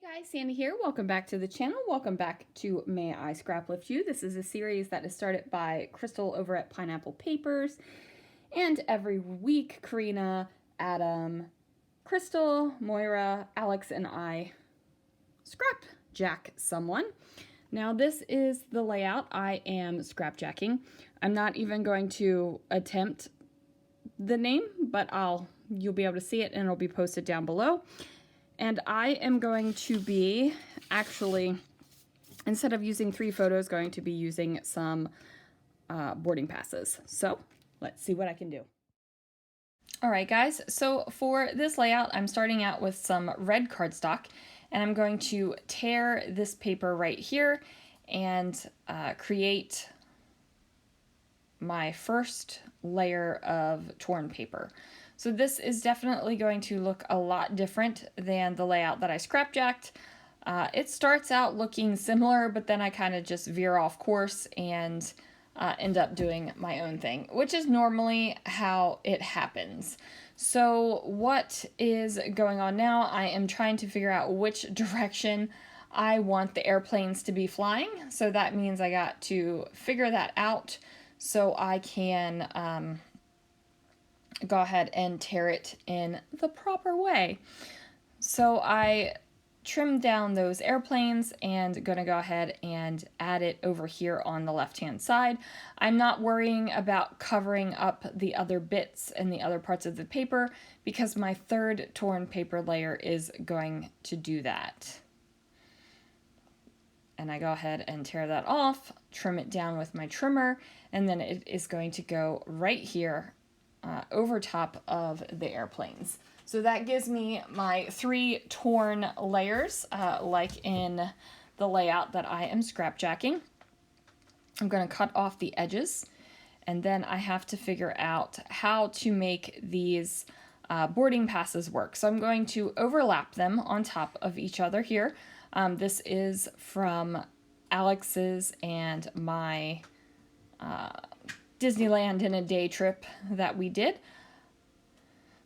Guys, Sandy here. Welcome back to the channel. Welcome back to May I Scraplift You. This is a series that is started by Crystal over at Pineapple Papers. And every week, Karina, Adam, Crystal, Moira, Alex, and I scrapjack someone. Now this is the layout I am scrapjacking. I'm not even going to attempt the name, but you'll be able to see it and it'll be posted down below. And I am going to be actually, instead of using 3 photos, going to be using some boarding passes. So let's see what I can do. All right, guys, so for this layout, I'm starting out with some red cardstock, and I'm going to tear this paper right here and create my first layer of torn paper. So this is definitely going to look a lot different than the layout that I scrapjacked. It starts out looking similar, but then I kind of just veer off course and end up doing my own thing, which is normally how it happens. So what is going on now? I am trying to figure out which direction I want the airplanes to be flying. So that means I got to figure that out so I can go ahead and tear it in the proper way. So I trimmed down those airplanes and gonna go ahead and add it over here on the left hand side. I'm not worrying about covering up the other bits and the other parts of the paper because my third torn paper layer is going to do that. And I go ahead and tear that off, trim it down with my trimmer, and then it is going to go right here over top of the airplanes. So that gives me my 3 torn layers, like in the layout that I am scrapjacking. I'm going to cut off the edges, and then I have to figure out how to make these boarding passes work. So I'm going to overlap them on top of each other here. This is from Alex's and my Disneyland in a day trip that we did.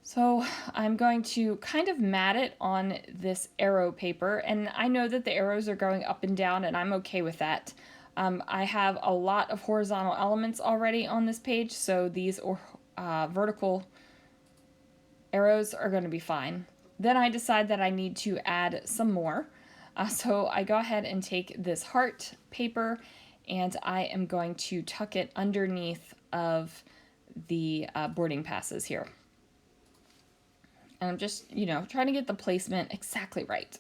So I'm going to kind of mat it on this arrow paper, and I know that the arrows are going up and down, and I'm okay with that. I have a lot of horizontal elements already on this page, so these vertical arrows are going to be fine. Then I decide that I need to add some more. So I go ahead and take this heart paper and I am going to tuck it underneath of the boarding passes here. And I'm just, trying to get the placement exactly right.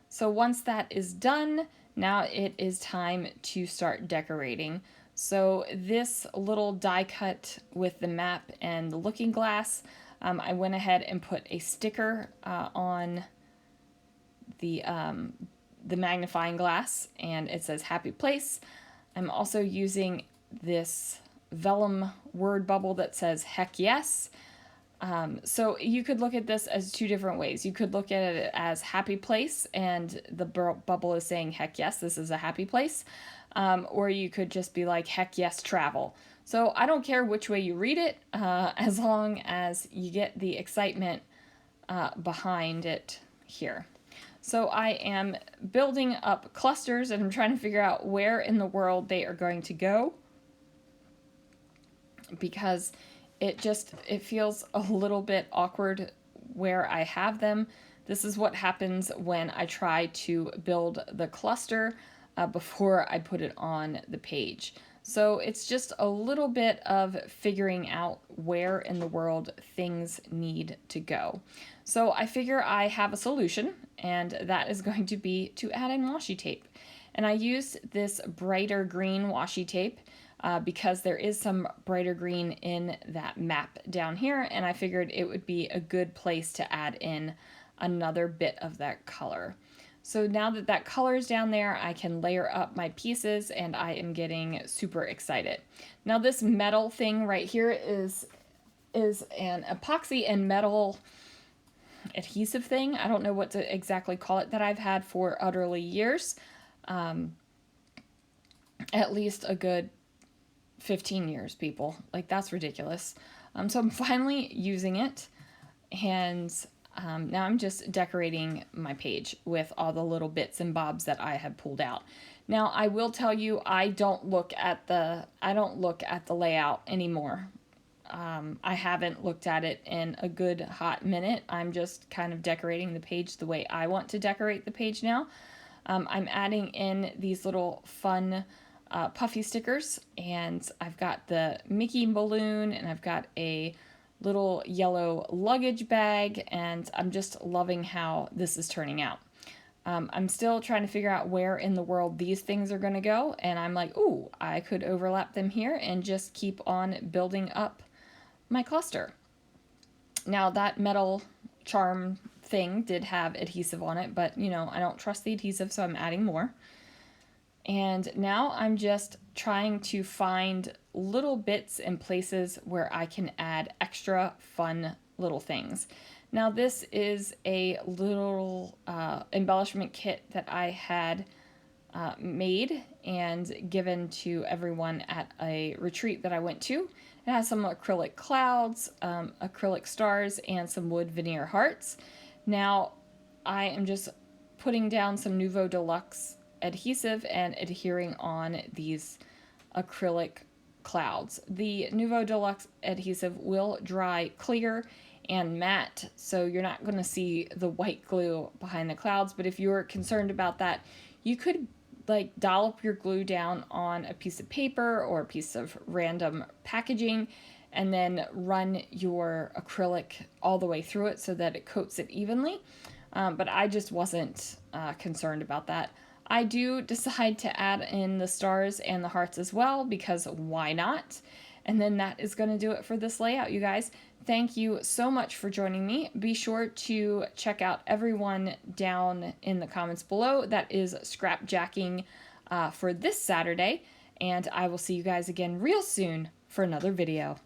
So once that is done, now it is time to start decorating. So this little die cut with the map and the looking glass, I went ahead and put a sticker on the magnifying glass, and it says happy place. I'm also using this vellum word bubble that says heck yes. So you could look at this as 2 different ways. You could look at it as happy place and the bubble is saying heck yes, this is a happy place. Or you could just be like heck yes, travel. So I don't care which way you read it, as long as you get the excitement behind it here. So I am building up clusters and I'm trying to figure out where in the world they are going to go, because it feels a little bit awkward where I have them. This is what happens when I try to build the cluster before I put it on the page. So it's just a little bit of figuring out where in the world things need to go. So I figure I have a solution, and that is going to be to add in washi tape. And I used this brighter green washi tape because there is some brighter green in that map down here, and I figured it would be a good place to add in another bit of that color. So now that that color is down there, I can layer up my pieces, and I am getting super excited. Now this metal thing right here is an epoxy and metal adhesive thing. I don't know what to exactly call it, that I've had for utterly years. At least a good 15 years, people. Like, that's ridiculous. So I'm finally using it, and Now I'm just decorating my page with all the little bits and bobs that I have pulled out. Now I will tell you, I don't look at the layout anymore. I haven't looked at it in a good hot minute. I'm just kind of decorating the page the way I want to decorate the page now. I'm adding in these little fun puffy stickers, and I've got the Mickey balloon, and I've got a little yellow luggage bag, and I'm just loving how this is turning out. I'm still trying to figure out where in the world these things are going to go, and I'm like, ooh, I could overlap them here and just keep on building up my cluster. Now that metal charm thing did have adhesive on it, but you know, I don't trust the adhesive, so I'm adding more. And now I'm just trying to find little bits and places where I can add extra fun little things. Now this is a little embellishment kit that I had made and given to everyone at a retreat that I went to. It has some acrylic clouds, acrylic stars, and some wood veneer hearts. Now I am just putting down some Nuvo Deluxe adhesive and adhering on these acrylic clouds. The Nuvo Deluxe adhesive will dry clear and matte, so you're not going to see the white glue behind the clouds, but if you're concerned about that, you could like dollop your glue down on a piece of paper or a piece of random packaging and then run your acrylic all the way through it so that it coats it evenly. But I just wasn't concerned about that. I do decide to add in the stars and the hearts as well, because why not? And then that is going to do it for this layout, you guys. Thank you so much for joining me. Be sure to check out everyone down in the comments below that is scrapjacking for this Saturday. And I will see you guys again real soon for another video.